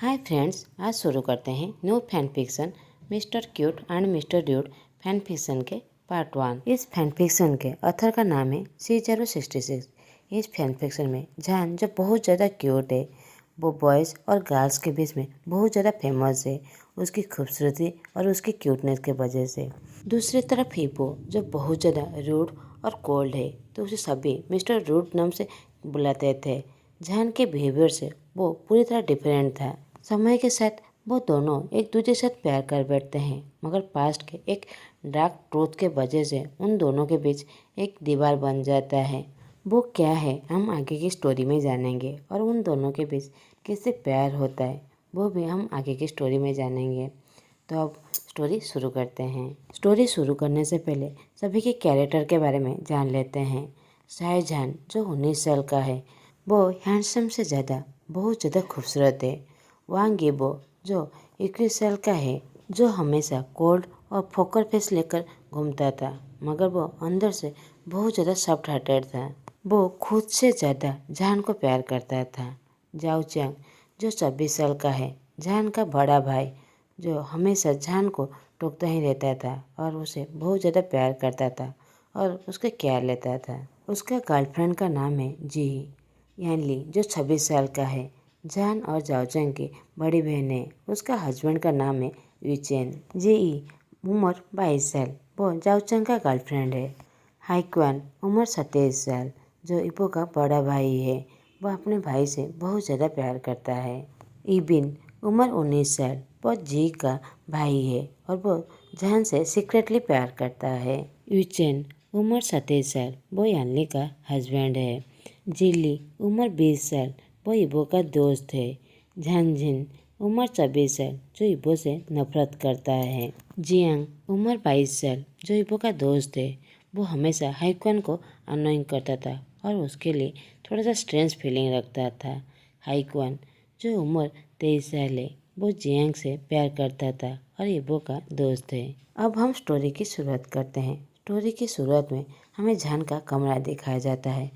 Hi friends, आज शुरू करते हैं new fan fiction mister cute and mister dude fan fiction के पार्ट 1। इस फैन फिक्शन के ऑथर का नाम है C066। इस फैन फिक्शन में जान जो बहुत ज़्यादा क्यूट है, वो बॉयज़ और गर्ल्स के बीच में बहुत ज़्यादा फेमस है उसकी खूबसूरती और उसकी क्यूटनेस के वजह से। दूसरी तरफ हिप्पो जो बहुत ज़्यादा रूड और कोल्ड है, तो उसे सभी मिस्टर रूड नाम से बुलाते थे। जान के बिहेवियर से वो पूरी तरह डिफरेंट था। समय के साथ वो दोनों एक दूसरे के साथ प्यार कर बैठते हैं, मगर पास्ट के एक डार्क ट्रूथ के वजह से उन दोनों के बीच एक दीवार बन जाता है। वो क्या है हम आगे की स्टोरी में जानेंगे, और उन दोनों के बीच कैसे प्यार होता है वो भी हम आगे की स्टोरी में जानेंगे। तो अब स्टोरी शुरू करते हैं। स्टोरी शुरू करने से पहले सभी के कैरेक्टर के बारे में जान लेते हैं। शाहजहान जो 19 साल का है, वो हैंडसम से ज़्यादा बहुत ज़्यादा खूबसूरत है। वांग येबो जो 21 साल का है, जो हमेशा कोल्ड और फोकर फेस लेकर घूमता था, मगर वो अंदर से बहुत ज़्यादा सॉफ्ट हार्टेड था। वो खुद से ज़्यादा जान को प्यार करता था। जाओ चांग जो 26 साल का है, जान का बड़ा भाई, जो हमेशा जान को टोकता ही रहता था और उसे बहुत ज़्यादा प्यार करता था और उसका ख्याल लेता था। उसका गर्लफ्रेंड का नाम है जी यानली जो 26 साल का है, जान और जाओचंग की बड़ी बहन है। उसका हस्बैंड का नाम है यूचेन। जेई उम्र 22 साल, वो जाओचंग का गर्लफ्रेंड है। हाइक्वान उम्र 27 साल, जो इपो का बड़ा भाई है। वह अपने भाई से बहुत ज़्यादा प्यार करता है। इबिन उम्र 19 साल, वो जी का भाई है और वो जान से सीक्रेटली प्यार करता है। यूचेन उम्र 27 साल, वो यानली का हस्बैंड है। जिली उम्र 20 साल, वो इबो का दोस्त है। झानझिन उम्र 26 साल, जो इबो से नफरत करता है। जियांग उम्र 22 साल, जो इबो का दोस्त है। वो हमेशा हाइक्वान को अनोइंग करता था और उसके लिए थोड़ा सा स्ट्रेंज फीलिंग रखता था। हाइक्वान जो उम्र 23 साल है, वो जियांग से प्यार करता था और इबो का दोस्त है। अब हम स्टोरी की शुरुआत करते हैं। स्टोरी की शुरुआत में हमें जान का कमरा दिखाया जाता है,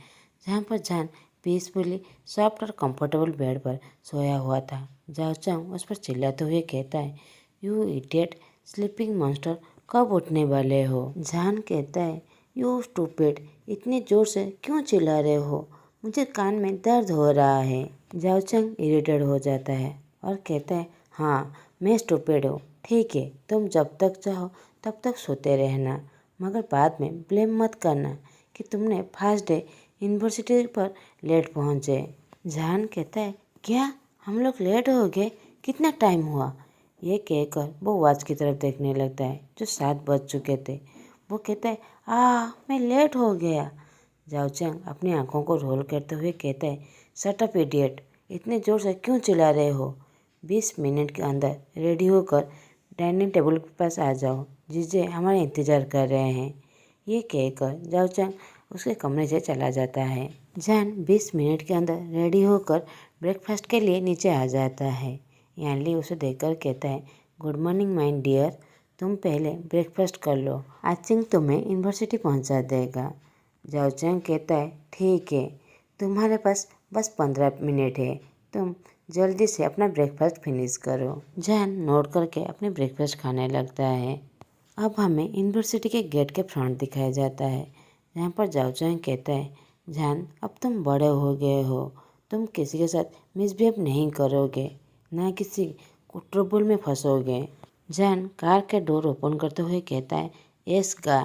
जहाँ पर जान पीसफुली सॉफ्ट और कंफर्टेबल बेड पर सोया हुआ था। जाओचंग उस पर चिल्लाते हुए कहता है, यू इडियट स्लीपिंग मॉन्स्टर, कब उठने वाले हो? जान कहता है, यू स्टूपिड, इतनी जोर से क्यों चिल्ला रहे हो? मुझे कान में दर्द हो रहा है। जाओचंग इरिटेट हो जाता है और कहता है, हाँ मैं स्टूपिड हूँ, ठीक है, तुम जब तक चाहो तब तक सोते रहना, मगर बाद में ब्लेम मत करना कि तुमने फर्स्ट डे यूनिवर्सिटी पर लेट पहुँचे। जान कहता है, क्या हम लोग लेट हो गए? कितना टाइम हुआ? ये कहकर वो वॉच की तरफ देखने लगता है, जो 7 बज चुके थे। वो कहता है, मैं लेट हो गया। जाओचंग अपनी आंखों को रोल करते हुए कहता है, शट अप इडियट, इतने जोर से क्यों चिल्ला रहे हो? 20 मिनट के अंदर रेडी होकर डाइनिंग टेबल के पास आ जाओ, जीजे हमारा इंतज़ार कर रहे हैं। ये कहकर जाओचंग उसके कमरे से चला जाता है। जान 20 मिनट के अंदर रेडी होकर ब्रेकफास्ट के लिए नीचे आ जाता है। यानली उसे देखकर कहता है, गुड मॉर्निंग माय डियर, तुम पहले ब्रेकफास्ट कर लो, आचिंग तुम्हें यूनिवर्सिटी पहुंचा देगा। जाओचंग कहता है, ठीक है, तुम्हारे पास बस 15 मिनट है, तुम जल्दी से अपना ब्रेकफास्ट फिनिश करो। जान नोट करके अपने ब्रेकफास्ट खाने लगता है। अब हमें यूनिवर्सिटी के गेट के फ्रंट दिखाया जाता है, जहाँ पर जाओचंग कहता है, जान अब तुम बड़े हो गए हो, तुम किसी के साथ मिसबिहेव नहीं करोगे, ना किसी को ट्रबल में फंसोगे। जान कार के डोर ओपन करते हुए कहता है, यस गा।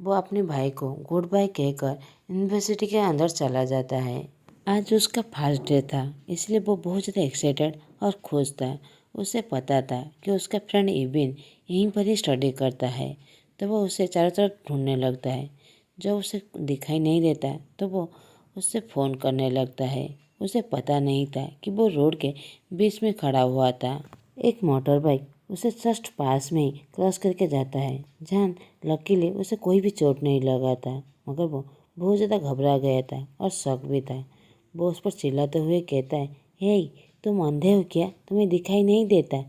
वो अपने भाई को गुड बाय कहकर यूनिवर्सिटी के अंदर चला जाता है। आज उसका फर्स्ट डे था, इसलिए वो बहुत ज़्यादा एक्साइटेड और खुश था। उसे पता था कि उसका फ्रेंड इबिन यहीं पर ही स्टडी करता है, तो वो उसे चारों तरफ ढूंढने लगता है। जब उसे दिखाई नहीं देता तो वो उससे फ़ोन करने लगता है। उसे पता नहीं था कि वो रोड के बीच में खड़ा हुआ था। एक मोटर बाइक उसे जस्ट पास में ही क्रॉस करके जाता है। जान लकीली उसे कोई भी चोट नहीं लगा था, मगर वो बहुत ज़्यादा घबरा गया था और शक भी था। वो उस पर चिल्लाते हुए कहता है, हे तुम अंधे हो क्या? तुम्हें दिखाई नहीं देता?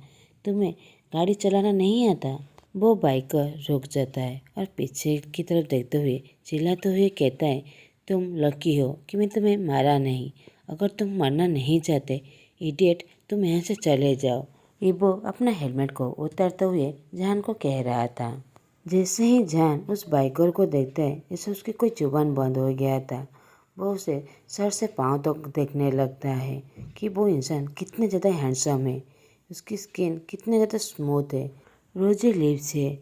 तुम्हें गाड़ी चलाना नहीं आता? वो बाइकर रुक जाता है और पीछे की तरफ देखते हुए चिल्लाते हुए कहता है, तुम लकी हो कि मैं तुम्हें मारा नहीं। अगर तुम मरना नहीं चाहते इडियट, तुम यहाँ से चले जाओ। इबो अपना हेलमेट को उतारते हुए जहान को कह रहा था। जैसे ही जहान उस बाइकर को देखता है जैसे उसकी कोई जुबान बंद हो गया था। वो उसे सर से पाँव तक देखने लगता है कि वो इंसान कितने ज़्यादा हैंडसम है, उसकी स्किन कितने ज़्यादा स्मूथ है, रोजी लिप्स है।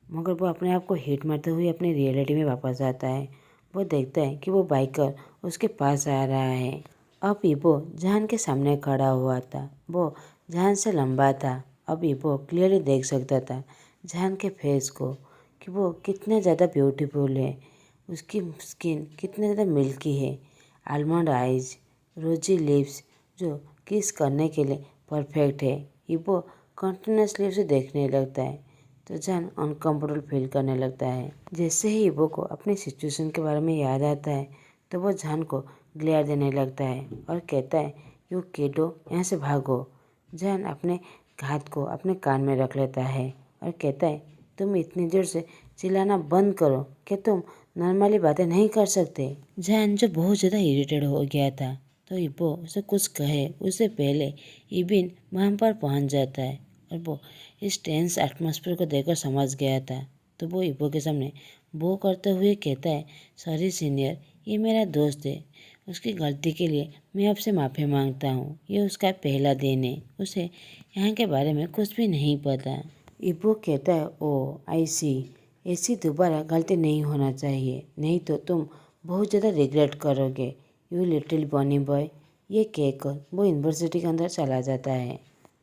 मगर वो अपने आप को हिट मारते हुए अपनी रियलिटी में वापस आता है। वो देखता है कि वो बाइकर उसके पास आ रहा है। अब इबो जहान के सामने खड़ा हुआ था। वो जहान से लंबा था। अब इबो क्लियरली देख सकता था जहान के फेस को कि वो कितना ज़्यादा ब्यूटीफुल है, उसकी स्किन कितने ज़्यादा मिल्की है, आलमंड आइज, रोजी लिप्स जो किस करने के लिए परफेक्ट है। इबो कंटिन्यूसली उसे देखने लगता है तो जहान अनकम्फर्टेबल फील करने लगता है। जैसे ही इबो को अपनी सिचुएशन के बारे में याद आता है तो वो जहान को ग्लेयर देने लगता है और कहता है, यू किडो, यहाँ से भागो। जहान अपने हाथ को अपने कान में रख लेता है और कहता है, तुम इतनी देर से चिल्लाना बंद करो, क्या तुम नॉर्मली बातें नहीं कर सकते। जहान जो बहुत ज़्यादा इरिटेट हो गया था तो इबो उसे कुछ कहे उससे पहले इबिन वहाँ पर पहुँच जाता है और वो इस टेंस एटमॉस्फेयर को देखकर समझ गया था। तो वो इबो के सामने वो करते हुए कहता है, सॉरी सीनियर, ये मेरा दोस्त है, उसकी गलती के लिए मैं आपसे माफ़ी मांगता हूँ। ये उसका पहला दिन है, उसे यहाँ के बारे में कुछ भी नहीं पता। इबो कहता है, ओ आई सी, ऐसी दोबारा गलती नहीं होना चाहिए, नहीं तो तुम बहुत ज़्यादा रिग्रेट करोगे, यू लिटिल बनी बॉय। ये कहकर वो यूनिवर्सिटी के अंदर चला जाता है।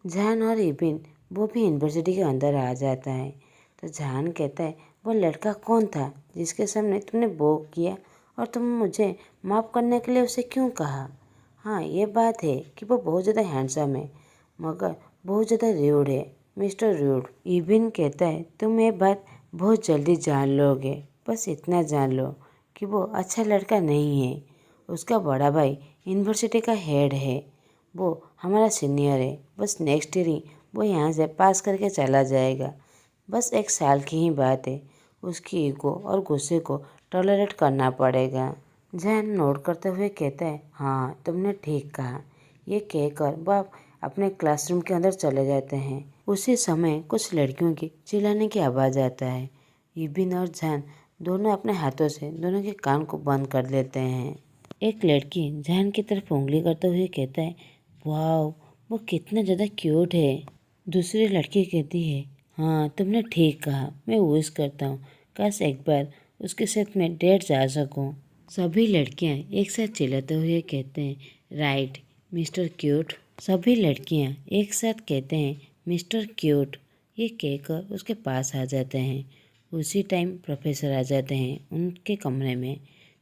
जहान और इबिन वो भी यूनिवर्सिटी के अंदर आ जाता है। तो जहान कहता है, वो लड़का कौन था जिसके सामने तुमने वो किया और तुम मुझे माफ़ करने के लिए उसे क्यों कहा। हाँ, ये बात है कि वो बहुत ज़्यादा हैंडसम है मगर बहुत ज़्यादा रूड है, मिस्टर रूड। इबिन कहता है, तुम ये बात बहुत जल्दी जान लोगे, बस इतना जान लो कि वो अच्छा लड़का नहीं है। उसका बड़ा भाई यूनिवर्सिटी का हेड है, वो हमारा सीनियर है, बस नेक्स्ट ईयर ही वो यहाँ से पास करके चला जाएगा। बस 1 साल की ही बात है, उसकी ईगो और गुस्से को टॉलरेट करना पड़ेगा। जैन नोट करते हुए कहता है, हाँ तुमने ठीक कहा। ये कहकर वह अपने क्लासरूम के अंदर चले जाते हैं। उसी समय कुछ लड़कियों की चिल्लाने की आवाज़ आता है। इबिन और जैन दोनों अपने हाथों से दोनों के कान को बंद कर लेते हैं। एक लड़की जैन की तरफ उंगली करते हुए कहता है, वाह वो कितना ज़्यादा क्यूट है। दूसरी लड़की कहती है, हाँ तुमने ठीक कहा, मैं विश करता हूँ काश एक बार उसके साथ मैं डेट जा सकूँ। सभी लड़कियाँ एक साथ चिल्लाते हुए कहते हैं, राइट मिस्टर क्यूट। सभी लड़कियाँ एक साथ कहते हैं, मिस्टर क्यूट। ये कहकर उसके पास आ जाते हैं। उसी टाइम प्रोफेसर आ जाते हैं उनके कमरे में।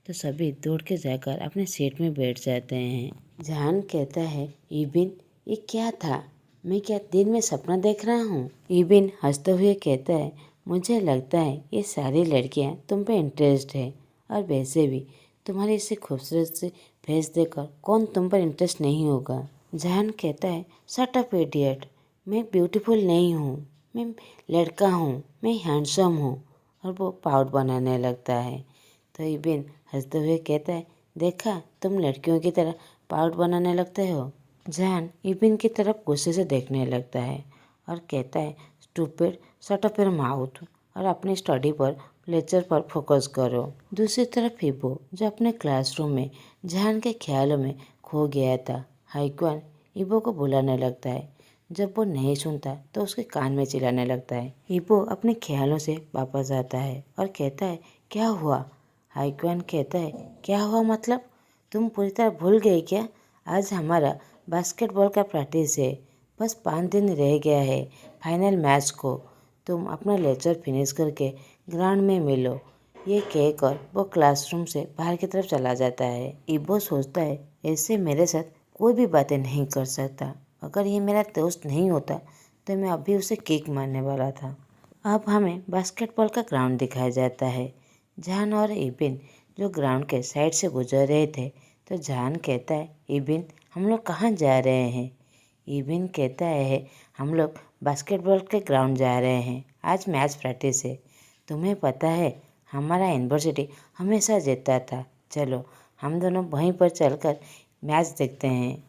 तो सभी दौड़ के जाकर अपने सीट में बैठ जाते हैं। जहान कहता है, इबिन ये क्या था, मैं क्या दिन में सपना देख रहा हूँ। इबिन हंसते हुए कहता है, मुझे लगता है ये सारी लड़कियाँ तुम पे इंटरेस्ट है और वैसे भी तुम्हारी इसे खूबसूरत से फेस देखकर कौन तुम पर इंटरेस्ट नहीं होगा। जहान कहता है, शट अप इडियट, मैं ब्यूटीफुल नहीं हूँ, मैं लड़का हूँ, मैं हैंडसम हूँ। और वो पाउट बनाने लगता है। तो इबिन हंसते हुए कहता है, देखा तुम लड़कियों की तरह पाउट बनाने लगते हो। जहान इबिन की तरफ गुस्से से देखने लगता है और कहता है, stupid, shut up your mouth और अपनी स्टडी पर लेक्चर पर फोकस करो। दूसरी तरफ इबो जो अपने क्लासरूम में जहान के ख्यालों में खो गया था, हाइक्वान इबो को बुलाने लगता है। जब वो नहीं सुनता तो उसके कान में चिल्लाने लगता है। इबो अपने ख्यालों से वापस आता है और कहता है, क्या हुआ। हाइक्वान कहता है, क्या हुआ मतलब, तुम पूरी तरह भूल गए क्या, आज हमारा बास्केटबॉल का प्रैक्टिस है, बस 5 दिन रह गया है फाइनल मैच को, तुम अपना लेक्चर फिनिश करके ग्राउंड में मिलो। ये कहकर वो क्लासरूम से बाहर की तरफ चला जाता है। इबो सोचता है, ऐसे मेरे साथ कोई भी बातें नहीं कर सकता, अगर ये मेरा दोस्त नहीं होता तो मैं अभी उसे किक मारने वाला था। अब हमें बास्केटबॉल का ग्राउंड दिखाया जाता है। जहान और इबिन जो ग्राउंड के साइड से गुजर रहे थे तो जहान कहता है, इबिन हम लोग कहाँ जा रहे हैं। इबिन कहता है, हम लोग बास्केटबॉल के ग्राउंड जा रहे हैं, आज मैच प्रैक्टिस है, तुम्हें पता है हमारा यूनिवर्सिटी हमेशा जीतता था, चलो हम दोनों वहीं पर चलकर मैच देखते हैं।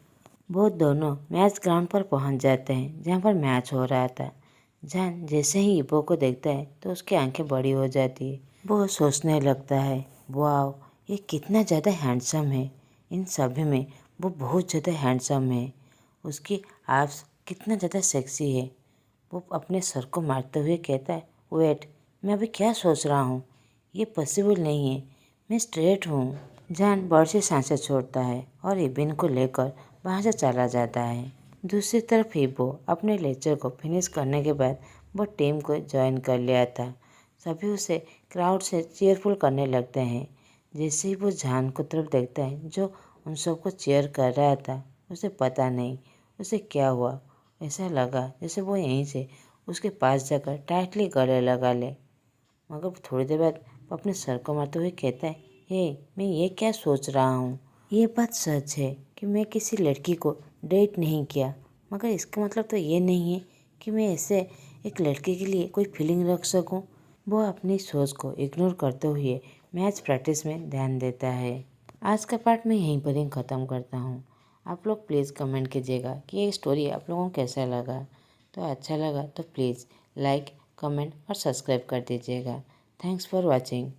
वो दोनों मैच ग्राउंड पर पहुंच जाते हैं जहां पर मैच हो रहा था। जान जैसे ही इबो को देखता है तो उसकी आंखें बड़ी हो जाती है। वो सोचने लगता है, वाह ये कितना ज़्यादा हैंडसम है, इन सभी में वो बहुत ज़्यादा हैंडसम है, उसकी आर्म्स कितना ज़्यादा सेक्सी है। वो अपने सर को मारते हुए कहता है, वेट, मैं अभी क्या सोच रहा हूँ, ये पॉसिबल नहीं है, मैं स्ट्रेट हूँ। जान बड़ से सांसें छोड़ता है और इबिन को लेकर वहाँ से चला जाता है। दूसरी तरफ इबो अपने लेक्चर को फिनिश करने के बाद वो टीम को ज्वाइन कर लिया था। सभी उसे क्राउड से चीयरफुल करने लगते हैं। जैसे ही वो जान को तरफ देखता है जो उन सबको चीयर कर रहा था, उसे पता नहीं उसे क्या हुआ, ऐसा लगा जैसे वो यहीं से उसके पास जाकर टाइटली गले लगा ले। मगर थोड़ी देर बाद वो अपने सर को मारते हुए कहता है, हे मैं ये क्या सोच रहा हूँ, ये बात सच है कि मैं किसी लड़की को डेट नहीं किया, मगर इसका मतलब तो ये नहीं है कि मैं ऐसे एक लड़के के लिए कोई फीलिंग रख सकूँ। वो अपनी सोच को इग्नोर करते हुए मैच प्रैक्टिस में ध्यान देता है। आज का पार्ट मैं यहीं पर ही ख़त्म करता हूँ। आप लोग प्लीज़ कमेंट कीजिएगा कि ये स्टोरी आप लोगों को कैसा लगा। तो अच्छा लगा तो प्लीज़ लाइक, कमेंट और सब्सक्राइब कर दीजिएगा। Thanks for watching.